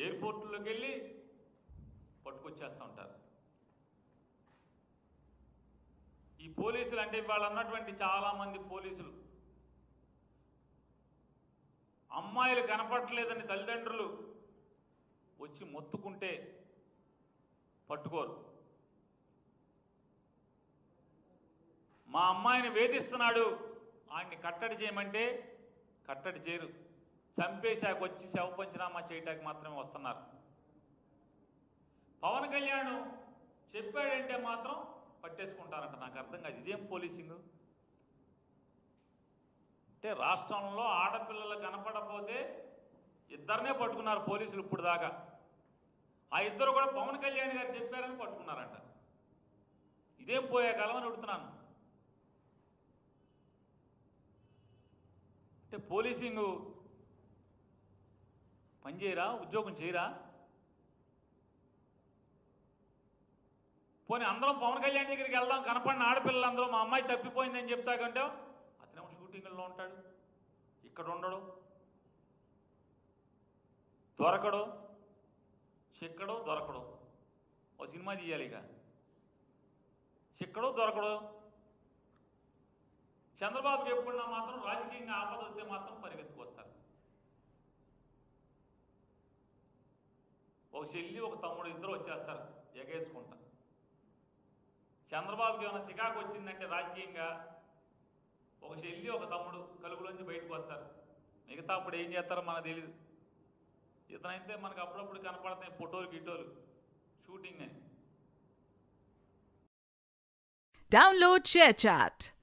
ఎయిర్పోర్టులోకి వెళ్ళి పట్టుకొచ్చేస్తూ ఉంటారు. ఈ పోలీసులు అంటే ఇవాళ ఉన్నటువంటి చాలామంది పోలీసులు అమ్మాయిలు కనపడలేదని తల్లిదండ్రులు వచ్చి మొత్తుకుంటే పట్టుకోరు. మా అమ్మాయిని వేధిస్తున్నాడు, ఆయన్ని కట్టడి చేయమంటే కట్టడి చేయరు. చంపేశాక వచ్చి శవ పంచనామా చేయటానికి మాత్రమే వస్తున్నారు. పవన్ కళ్యాణ్ చెప్పాడంటే మాత్రం పట్టేసుకుంటారంట. నాకు అర్థం కాదు, ఇదేం పోలీసింగ్ అంటే? రాష్ట్రంలో ఆడపిల్లలు కనపడకపోతే ఇద్దరినే పట్టుకున్నారు పోలీసులు ఇప్పుడు దాకా. ఆ ఇద్దరు కూడా పవన్ కళ్యాణ్ గారు చెప్పారని పట్టుకున్నారంట. ఇదేం పోయే కాలం అని అడుగుతున్నాను. అంటే పోలీసింగ్ పనిచేయరా, ఉద్యోగం చేయరా? పోనీ అందరం పవన్ కళ్యాణ్ దగ్గరికి వెళ్దాం, కనపడిన ఆడపిల్లలందరూ మా అమ్మాయి తప్పిపోయిందని చెప్తాకంటే అతనేమో షూటింగ్లో ఉంటాడు, ఇక్కడ ఉండడు, దొరకడు, చిక్కడు దొరకడు. ఓ సినిమా తీయాలి ఇక, చిక్కడు దొరకడు. చంద్రబాబుకి ఎప్పుడున్నా మాత్రం రాజకీయంగా ఆపద వస్తే మాత్రం పరిగెత్తుకొస్తారు. ఒక చెల్లి ఒక తమ్ముడు ఇద్దరు వచ్చేస్తారు ఎగేసుకుంటా. చంద్రబాబుకి ఏమైనా చికాకు వచ్చిందంటే రాజకీయంగా ఒక చెల్లి ఒక తమ్ముడు కలుగులోంచి బయటకు వస్తారు. మిగతా అప్పుడు ఏం చేస్తారో మనకు తెలియదు. ఇతనైతే మనకు అప్పుడప్పుడు కనపడతాయి ఫోటోలు గిటోలు షూటింగ్ అని. Download ShareChat.